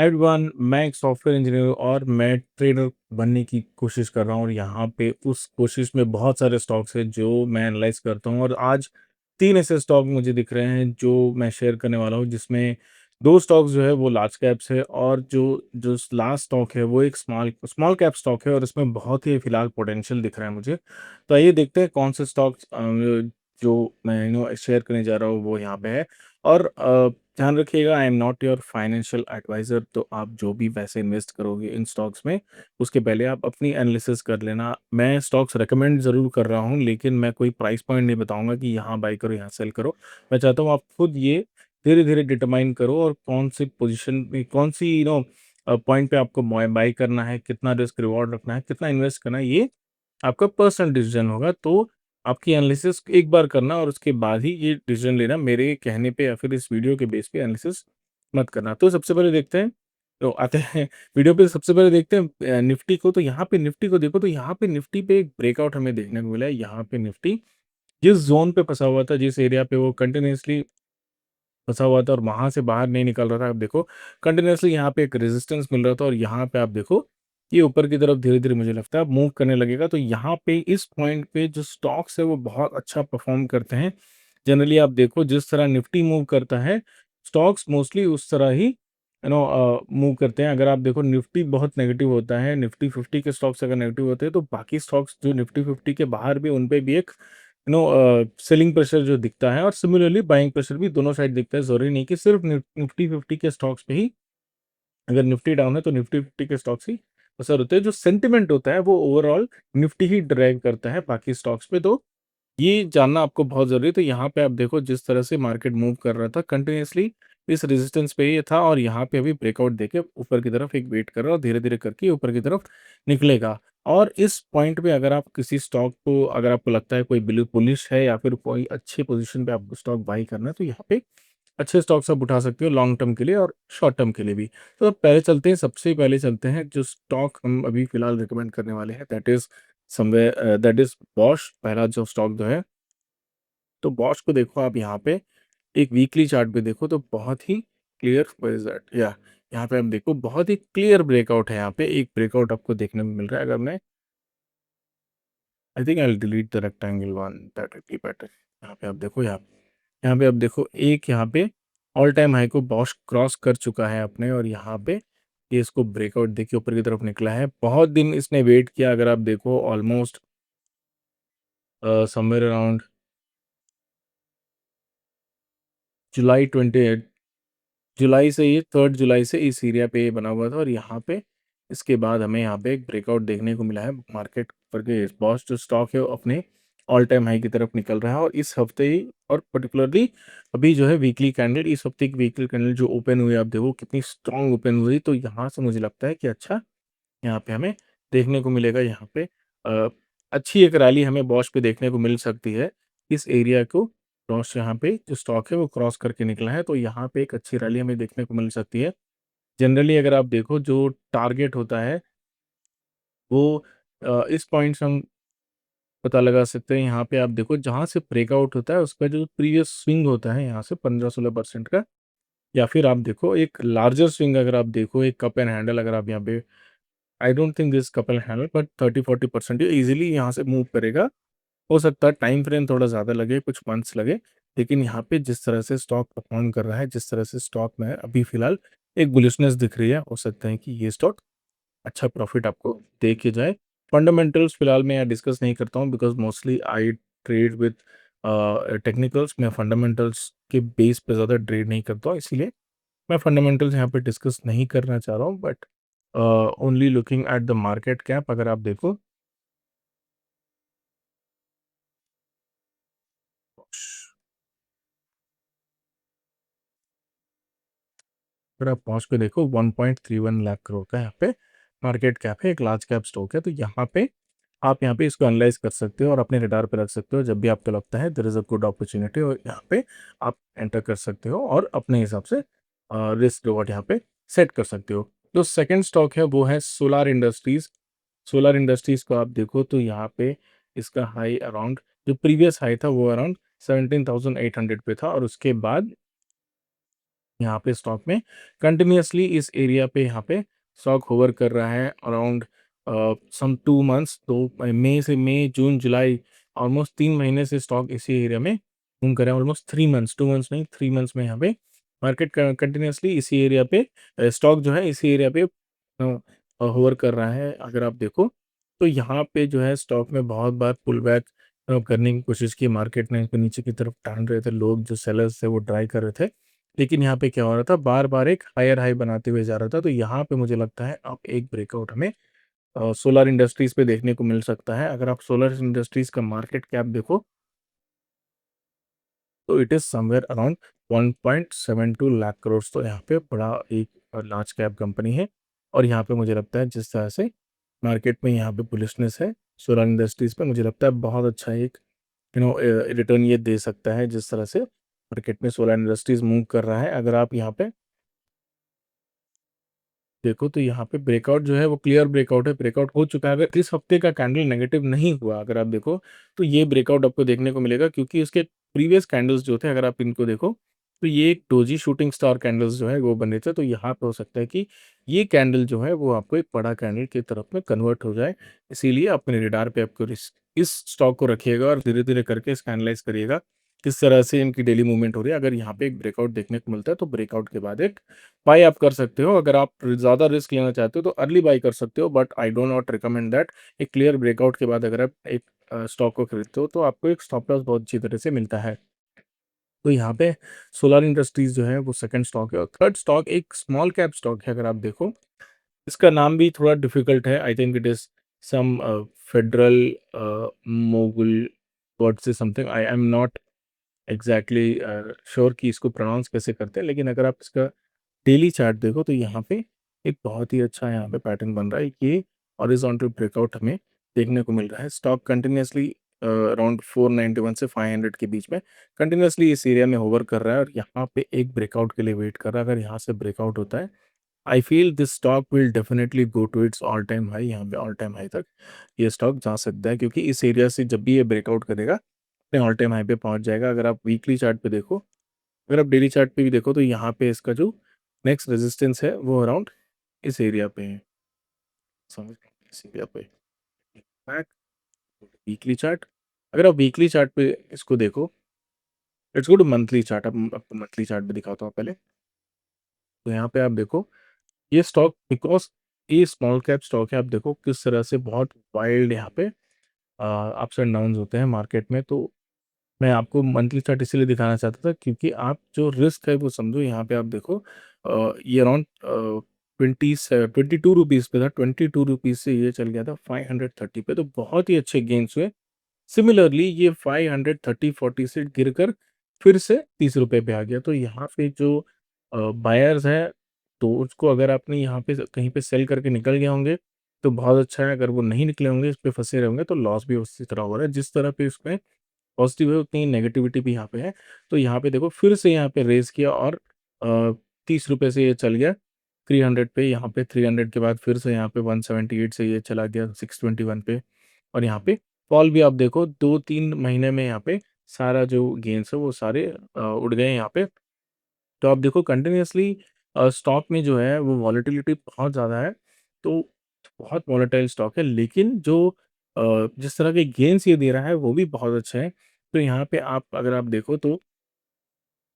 Hi everyone, मैं एक software engineer हूँ और मैं ट्रेडर बनने की कोशिश कर रहा हूँ और यहाँ पे उस कोशिश में बहुत सारे स्टॉक्स हैं जो मैं एनालाइज करता हूँ और आज 3 ऐसे स्टॉक मुझे दिख रहे हैं जो मैं शेयर करने वाला हूँ, जिसमें 2 स्टॉक्स जो है वो लार्ज कैप्स है और जो जो लास्ट स्टॉक है वो एक स्मॉल स्मॉल कैप स्टॉक है और इसमें बहुत ही फिलहाल पोटेंशियल दिख रहा है मुझे। तो आइए देखते हैं कौन से स्टॉक्स जो मैं शेयर करने जा रहा हूँ वो यहाँ पे है। और ध्यान रखिएगा, I am not your financial advisor. तो आप जो भी पैसे इन्वेस्ट करोगे इन स्टॉक्स में, उसके पहले आप अपनी एनालिसिस कर लेना। मैं स्टॉक्स रिकमेंड ज़रूर कर रहा हूँ, लेकिन मैं कोई प्राइस पॉइंट नहीं बताऊँगा कि यहाँ बाय करो, यहाँ सेल करो। मैं चाहता हूँ आप खुद ये धीरे-धीरे डिटरमाइन करो और कौन-सी पोज़ीशन में कौन-सी पॉइंट पे आपको बाय करना है, कितना रिस्क रिवॉर्ड रखना है, कितना इन्वेस्ट करना है, ये आपका पर्सनल डिसीजन होगा। तो आपकी एनालिसिस एक बार करना और उसके बाद ही ये डिसीजन लेना। मेरे कहने पे या फिर इस वीडियो के बेस पे एनालिसिस मत करना। तो सबसे पहले देखते हैं, तो आते हैं वीडियो पे। सबसे पहले देखते हैं निफ्टी को। तो यहाँ पे निफ्टी को देखो, तो यहाँ पे निफ्टी पे एक ब्रेकआउट हमें देखने को मिला है। यहाँ पे निफ्टी जिस ज़ोन पे फँसा हुआ था, जिस एरिया पे वो कंटीन्यूअसली फँसा हुआ था और वहाँ से बाहर नहीं निकल रहा था, आप देखो कंटीन्यूअसली यहाँ पे एक रेजिस्टेंस मिल रहा था और यहाँ पे आप देखो ये ऊपर की तरफ धीरे-धीरे मुझे लगता है अब मूव करने लगेगा। तो यहाँ पे इस पॉइंट पे जो स्टॉक्स है वो बहुत अच्छा परफ़ॉर्म करते हैं। जनरली आप देखो जिस तरह निफ्टी मूव करता है, स्टॉक्स मोस्टली उस तरह ही मूव करते हैं। अगर आप देखो निफ्टी बहुत नेगेटिव होता है, निफ्टी 50 के स्टॉक्स अगर नेगेटिव होते हैं तो बाकी स्टॉक्स जो निफ्टी 50 के बाहर भी उन पे भी एक सेलिंग प्रेशर जो दिखता है और सिमिलरली बाइंग प्रेशर भी दोनों साइड दिखता है। ज़रूरी नहीं कि सिर्फ निफ्टी 50 के स्टॉक्स पे ही, अगर निफ्टी डाउन है तो निफ्टी 50 के स्टॉक्स ही असर होते हैं। जो सेंटिमेंट होता है वो ओवरऑल निफ्टी ही ड्रैग करता है बाकी स्टॉक्स पे। तो ये जानना आपको बहुत ज़रूरी है। तो यहाँ पे आप देखो जिस तरह से मार्केट मूव कर रहा था कंटिन्यूअसली इस रेजिस्टेंस पे ये था और यहाँ पे अभी ब्रेकआउट देके ऊपर की तरफ एक वेट कर रहा है और धीरे-धीरे करके ऊपर की तरफ निकलेगा। और इस पॉइंट पे अगर आप किसी स्टॉक को, अगर आपको लगता है कोई बुलिश है या फिर कोई अच्छी पोज़ीशन पे आपको स्टॉक बाय करना है, तो यहाँ पे अच्छे स्टॉक्स आप उठा सकते हो लॉन्ग टर्म के लिए और शॉर्ट टर्म के लिए भी। तो अब पहले चलते हैं, सबसे पहले चलते हैं जो स्टॉक हम अभी फ़िलहाल रिकमेंड करने वाले हैं, दैट इज़ बॉश। पहला जो स्टॉक जो है, तो बॉश को देखो आप यहाँ पे एक वीकली चार्ट पे देखो तो बहुत ही क्लियर, व्हेयर इज़ दैट? या यहाँ पे आप देखो बहुत ही क्लियर ब्रेकआउट है। यहाँ पे एक ब्रेकआउट आपको देखने में मिल रहा है। अगर मैं I think I will delete the rectangle one, that will be better. यहाँ पे आप देखो, यहाँ पे आप देखो एक यहाँ पे ऑल टाइम हाई को बॉश क्रॉस कर चुका है अपने और यहाँ पे ये इसको ब्रेकआउट देखिए ऊपर की तरफ निकला है। बहुत दिन इसने वेट किया। अगर आप देखो ऑलमोस्ट समवेयर अराउंड जुलाई 28, जुलाई से, ये 3 जुलाई से इस एरिया पे ये बना हुआ था और यहाँ पे इसके बाद हमें यहाँ पे एक ब्रेकआउट देखने को मिला है। मार्केट पर के बॉस जो स्टॉक है वो अपने ऑल टाइम हाई की तरफ निकल रहा है और इस हफ्ते ही, और पर्टिकुलरली अभी जो है वीकली कैंडल, इस हफ्ते की वीकली कैंडल जो ओपन हुई, आप देखो कितनी स्ट्रांग ओपन हुई। तो यहाँ से मुझे लगता है कि अच्छा यहाँ पे हमें देखने को मिलेगा। यहाँ पे अच्छी एक रैली हमें बॉश पे देखने को मिल सकती है। इस एरिया को क्रॉस, यहाँ पे जो स्टॉक है वो क्रॉस करके निकला है, तो यहाँ पे एक अच्छी रैली हमें देखने को मिल सकती है। जनरली अगर आप देखो जो टारगेट होता है वो इस पॉइंट से हम पता लगा सकते हैं। यहाँ पे आप देखो जहाँ से ब्रेकआउट होता है उसका जो प्रीवियस स्विंग होता है यहाँ से 15-16% का, या फिर आप देखो एक लार्जर स्विंग, अगर आप देखो एक कप एंड हैंडल, अगर आप यहाँ पे, I don't think this couple handle but 30-40% ये इजीली यहाँ से मूव करेगा। हो सकता है टाइम फ्रेम थोड़ा ज़्यादा लगे, कुछ मंथ्स लगे, लेकिन यहाँ पे जिस तरह से स्टॉक परफॉर्म कर रहा है, जिस तरह से स्टॉक में अभी फ़िलहाल एक बुलिशनेस दिख रही है, हो सकता है कि ये स्टॉक अच्छा प्रॉफिट आपको दे के जाए। फंडामेंटल्स फ़िलहाल मैं यहाँ डिस्कस नहीं करता हूँ because mostly I trade with technicals. मैं फंडामेंटल्स के बेस पे ज़्यादा ट्रेड नहीं करता हूँ, इसीलिए मैं फंडामेंटल्स यहाँ पे डिस्कस नहीं करना चाह रहा हूँ। But only looking at the market cap, अगर आप देखो, अगर आप पहुँच के देखो 1.31 लाख करोड़ का यहाँ पे मार्केट कैप है, एक लार्ज कैप स्टॉक है। तो यहाँ पे आप यहाँ पे इसको एनालाइज़ कर सकते हो और अपने रडार पे रख सकते हो। जब भी आपको लगता है there is a good opportunity, और यहाँ पे आप एंटर कर सकते हो और अपने हिसाब से रिस्क रिवॉर्ड यहाँ पे सेट कर सकते हो। जो सेकंड स्टॉक है वो है सोलार इंडस्ट्रीज़। सोलार इंडस्ट्रीज़ को आप देखो तो यहाँ पे इसका हाई अराउंड, जो प्रीवियस हाई था वो अराउंड 17,800 पे था और उसके बाद यहाँ पे स्टॉक में कंटिन्यूअसली इस एरिया पे यहाँ पे स्टॉक होवर कर रहा है अराउंड सम 2 मंथ्स। तो मई, जून, जुलाई ऑलमोस्ट 3 महीने से स्टॉक इसी एरिया में घूम कर रहा है। ऑलमोस्ट 3 मंथ्स, 2 मंथ्स नहीं, 3 मंथ्स में यहाँ पे मार्केट क कंटिन्यूअसली इसी एरिया पे स्टॉक जो है इसी एरिया पे होवर कर रहा है। अगर आप देखो तो यहाँ पे जो है स्टॉक में बहुत बार पुल बैक करने की कोशिश की मार्केट ने, इसको नीचे की तरफ टान रहे थे लोग, जो सेलर्स थे वो ट्राई कर रहे थे। लेकिन यहाँ पे क्या हो रहा था, बार-बार एक हायर हाई बनाते हुए जा रहा था। तो यहाँ पे मुझे लगता है अब एक ब्रेकआउट हमें सोलर इंडस्ट्रीज़ पे देखने को मिल सकता है। अगर आप सोलर इंडस्ट्रीज़ का मार्केट कैप देखो, तो it is somewhere around 1.72 lakh crore. तो यहाँ पे बड़ा एक लार्ज कैप कंपनी है। और यहाँ पे मुझे लगता है जिस तरह से मार्केट में यहाँ पे बुलिशनेस है सोलर इंडस्ट्रीज़ पे, मुझे लगता है बहुत अच्छा एक रिटर्न ये दे सकता है, जिस तरह से मार्केट में सोलर इंडस्ट्रीज़ मूव कर रहा है। अगर आप यहाँ पे देखो तो यहाँ पे ब्रेकआउट जो है वो क्लियर ब्रेकआउट है, ब्रेकआउट हो चुका है। अगर इस हफ्ते का कैंडल नेगेटिव नहीं हुआ, अगर आप देखो, तो ये ब्रेकआउट आपको देखने को मिलेगा, क्योंकि इसके प्रीवियस कैंडल्स जो थे, अगर आप इनको देखो, तो ये एक डोजी शूटिंग स्टार कैंडल्स जो है वो बने थे। तो यहाँ पे हो सकता है कि ये कैंडल जो है वो आपको एक बड़ा कैंडल की तरफ में कन्वर्ट हो जाए। इसीलिए अपने रडार पे आपको इस स्टॉक को रखिएगा और धीरे-धीरे करके इसको एनालाइज़ करिएगा, किस तरह से इनकी डेली मूवमेंट हो रही है। अगर यहाँ पे एक ब्रेकआउट देखने को मिलता है, तो ब्रेकआउट के बाद एक बाय आप कर सकते हो। अगर आप ज़्यादा रिस्क लेना चाहते हो तो अर्ली बाय कर सकते हो, but I do not recommend that. एक क्लियर ब्रेकआउट के बाद अगर आप एक स्टॉक को खरीदते हो, तो आपको एक स्टॉप लॉस बहुत अच्छी तरह से मिलता है। तो यहाँ पे सोलर इंडस्ट्रीज़ जो है वो सेकंड स्टॉक है, और थर्ड स्टॉक एक स्मॉल कैप स्टॉक है। अगर आप देखो, इसका नाम भी थोड़ा डिफ़िकल्ट है। I think it is some federal mogul word से something. I am not exactly sure कि इसको प्रोनाउंस कैसे करते हैं, लेकिन अगर आप इसका डेली चार्ट देखो, तो यहाँ पे एक बहुत ही अच्छा यहाँ पे पैटर्न बन रहा है। ये हॉरिज़ॉन्टल ब्रेकआउट हमें देखने को मिल रहा है। स्टॉक कंटिन्यूअसली अराउंड 491 से 500 के बीच में कंटिन्यूअसली इस एरिया में होवर कर रहा है, और यहाँ पे एक ब्रेकआउट के लिए वेट कर रहा है। अगर यहाँ से ब्रेकआउट होता है, I feel this stock will definitely go to its all time high. यहाँ पे ऑल टाइम हाई तक ये स्टॉक जा सकता है, क्योंकि इस एरिया से जब भी ये ब्रेकआउट करेगा, अपने ऑल टाइम हाई पे पहुँच जाएगा। अगर आप वीकली चार्ट पे देखो, अगर आप डेली चार्ट पे भी देखो, तो यहाँ पे इसका जो नेक्स्ट रेजिस्टेंस है वो अराउंड इस एरिया पे है। समझ गए? इस एरिया पे बैक वीकली चार्ट। अगर आप वीकली चार्ट पे इसको देखो, let's go to monthly chart. अब आपको मंथली चार्ट पे दिखाता हूँ पहले। तो यहाँ पे आप देखो, ये स्टॉक बिकॉज़ ये स्मॉल कैप स्टॉक है, आप देखो किस तरह से बहुत वाइल्ड यहाँ पे अप्स एंड डाउन्स होते हैं मार्केट में। तो मैं आपको मंथली चार्ट इसीलिए दिखाना चाहता था, क्योंकि आप जो रिस्क है वो समझो। यहाँ पे आप देखो, ये अराउंड 22 रुपीज़ पे था, 22 रुपीज़ से ये चल गया था 530 पे, तो बहुत ही अच्छे गेन्स हुए। सिमिलरली ये 530-40 से गिरकर फिर से 30 रुपए पे आ गया। तो यहाँ पे जो बायर्स हैं, तो उसको अगर आपने यहाँ पे कहीं पे सेल करके निकल गए होंगे, तो बहुत अच्छा है। अगर वो नहीं निकले होंगे, इस पे फँसे रहेंगे, तो लॉस भी उसी तरह हो रहा है। जिस तरह पे इसमें पॉजिटिव है, उतनी नेगेटिविटी भी यहाँ पे है। तो यहाँ पे देखो, फिर से यहाँ पे रेज़ किया, और 30 रुपए से ये चल गया 300 पे। यहाँ पे 300 के बाद फिर से यहाँ पे 178 से ये चला गया 621 पे। और यहाँ पे फॉल भी आप देखो, 2-3 महीने में यहाँ पे सारा जो गेन्स है वो सारे उड़ गए यहाँ पे। तो आप देखो कंटिन्यूअसली स्टॉक में जो है वो वॉलेटिलिटी बहुत ज़्यादा है। तो बहुत वॉलेटाइल स्टॉक है, लेकिन जो जिस तरह के गेन्स ये दे रहा है वो भी बहुत अच्छे हैं। तो यहाँ पे आप अगर आप देखो, तो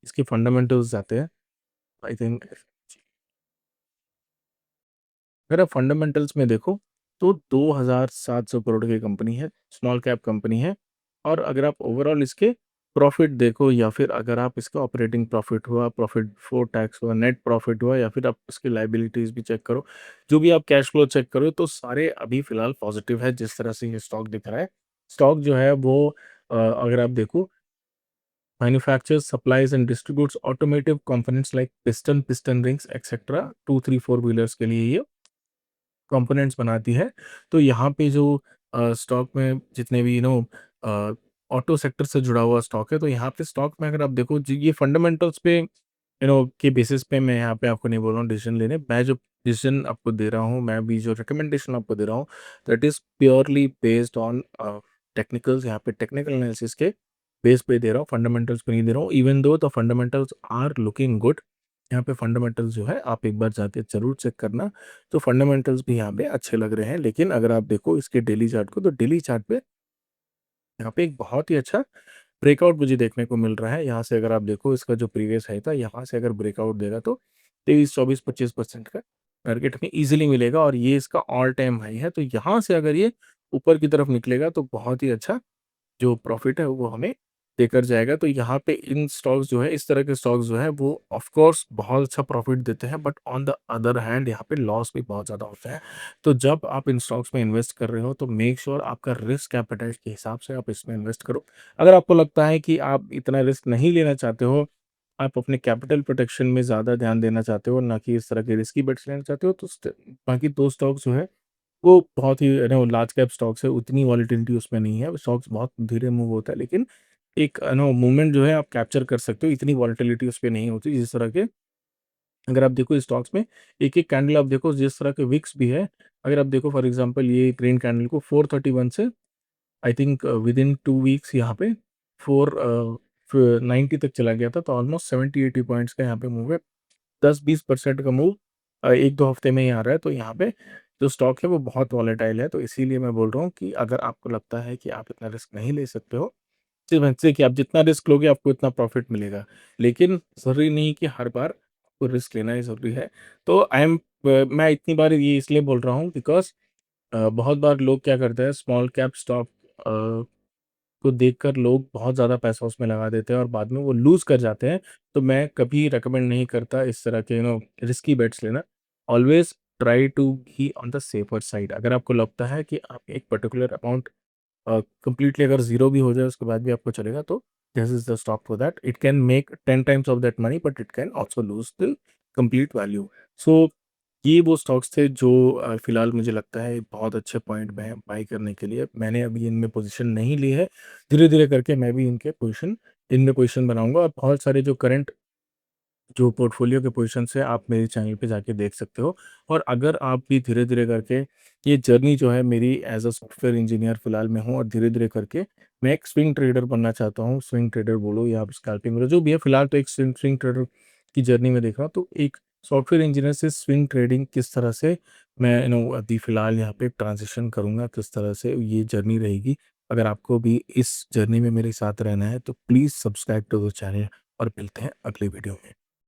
इसके फंडामेंटल्स आते हैं, आई थिंक। अगर आप फंडामेंटल्स में देखो, तो 2,700 करोड़ की कंपनी है, स्मॉल कैप कंपनी है। और अगर आप ओवरऑल इसके प्रॉफिट देखो, या फिर अगर आप इसका ऑपरेटिंग प्रॉफिट हुआ, प्रॉफिट बिफोर टैक्स हुआ, नेट प्रॉफिट हुआ, या फिर आप इसकी लायबिलिटीज़ भी चेक करो, जो भी आप कैश फ्लो चेक करो, तो सारे अभी फ़िलहाल पॉज़िटिव है, जिस तरह से ये स्टॉक दिख रहा है। स्टॉक जो है वो अगर आप देखो, manufactures, supplies and distributes automotive components like piston rings etcetera 2, 3, 4 wheelers के लिए ये कंपोनेंट्स बनाती है। तो यहाँ पे जो स्टॉक में जितने भी अ, ऑटो सेक्टर से जुड़ा हुआ स्टॉक है, तो यहाँ पे स्टॉक में अगर आप देखो, जी ये फंडामेंटल्स पे के बेसिस पे मैं यहाँ पे आपको नहीं बोल रहा हूँ डिसीजन लेने। मैं जो डिसीजन आपको दे रहा हूँ, मैं भी जो रिकमेंडेशन आपको दे रहा हूँ, that is purely based on technicals. यहाँ पे टेक्निकल एनालिसिस के बेस पे दे रहा हूँ, फंडामेंटल्स पे नहीं दे रहा हूँ। Even though the fundamentals are looking good, यहाँ पे फंडामेंटल्स जो है आप एक बार जाके ज़रूर चेक करना। तो फंडामेंटल्स भी यहाँ पे अच्छे लग रहे हैं, लेकिन अगर आप देखो इसके डेली चार्ट को, तो डेली चार्ट पे यहाँ पे एक बहुत ही अच्छा ब्रेकआउट मुझे देखने को मिल रहा है। यहाँ से अगर आप देखो इसका जो प्रीवियस हाई था, यहाँ से अगर ब्रेकआउट देगा तो 23, 24, 25% का टारगेट हमें ईज़िली मिलेगा और ये इसका ऑल टाइम हाई है। तो यहाँ से अगर ये ऊपर की तरफ निकलेगा तो बहुत ही अच्छा जो प्रॉफ़िट है वो हमें देकर जाएगा। तो यहाँ पे इन स्टॉक्स जो है, इस तरह के स्टॉक्स जो है वो ऑफ कोर्स बहुत अच्छा प्रॉफ़िट देते हैं, but on the other hand यहाँ पे लॉस भी बहुत ज़्यादा होता है। तो जब आप इन स्टॉक्स में इन्वेस्ट कर रहे हो तो मेक श्योर आपका रिस्क एपेटाइट के हिसाब से आप इसमें इन्वेस्ट करो। अगर आपको लगता है कि आप इतना रिस्क नहीं लेना चाहते हो, आप अपने कैपिटल प्रोटेक्शन में ज़्यादा ध्यान देना चाहते हो, ना कि इस तरह के रिस्की बेट्स लेना चाहते हो, तो बाकी 2 स्टॉक्स जो है वो बहुत ही लार्ज कैप स्टॉक्स है, उतनी वॉलेटिलिटी उसमें नहीं है। स्टॉक्स बहुत धीरे मूव होता है, लेकिन एक मूवमेंट जो है आप कैप्चर कर सकते हो, इतनी वॉलेटिलिटी उसपे नहीं होती जिस तरह के, अगर आप देखो स्टॉक्स में एक-एक कैंडल आप देखो जिस तरह के विक्स भी है, अगर आप देखो फॉर एग्ज़ाम्पल ये ग्रीन कैंडल को 431 से आई थिंक विदिन 2 वीक्स यहाँ पे 90 तक चला गया था, तो ऑलमोस्ट 70-80 पॉइंट्स का यहाँ पे मूव है। 10-20% का मूव 1-2 हफ्ते में ही आ रहा है, तो यहाँ पे जो स्टॉक है वो बहुत वॉलेटाइल है। तो इसीलिए मैं बोल रहा हूँ कि अगर आपको लगता है कि आप इतना रिस्क नहीं ले सकते हो, सिर्फ इससे कि आप जितना रिस्क लोगे आपको इतना प्रॉफ़िट मिलेगा। लेकिन ज़रूरी नहीं कि हर बार आपको रिस्क लेना ही ज़रूरी है। तो मैं इतनी बार ये इसलिए बोल रहा हूँ बिकॉज़ बहुत बार लोग क्या करते हैं, स्मॉल कैप स्टॉक अ, को देखकर लोग बहुत ज़्यादा पैसा उसमें लगा देते हैं और बाद में वो लूज़ कर जाते हैं। तो मैं कभी रिकमेंड नहीं करता इस तरह के रिस्की बेट्स लेना। Always try to be on the safer side. अगर आपको लगता है कि आप एक पर्टिकुलर अमाउंट कंप्लीटली अगर ज़ीरो भी हो जाए उसके बाद भी आपको चलेगा, तो this is the stock for that. It can make 10 times of that money but it can also lose the complete value. So ये वो स्टॉक्स थे जो फिलहाल मुझे लगता है बहुत अच्छे पॉइंट में है बाय करने के लिए। मैंने अभी इनमें पोज़ीशन नहीं ली है। धीरे-धीरे करके मैं भी इनमें पोज़ीशन बनाऊँगा और बहुत सारे जो करंट जो पोर्टफोलियो के पोज़ीशंस है आप मेरे चैनल पे जाके देख सकते हो। और अगर आप भी धीरे-धीरे करके ये जर्नी जो है मेरी एज़ अ सॉफ्टवेयर इंजीनियर फ़िलहाल मैं हूँ और धीरे-धीरे करके मैं एक स्विंग ट्रेडर बनना चाहता हूँ। स्विंग ट्रेडर बोलो या आप स्कैल्पिंग बोलो, जो भी है फ़िलहाल तो एक स्विंग स्विंग ट्रेडर की जर्नी में देख रहा हूँ। तो एक सॉफ्टवेयर इंजीनियर से स्विंग ट्रेडिंग किस तरह से मैं अभी फ़िलहाल यहाँ पे ट्रांज़िशन करूँगा, किस तरह से ये जर्नी रहेगी। अगर आपको भी इस जर्नी में मेरे साथ रहना है तो please subscribe to the channel और मिलते हैं अगले वीडियो में।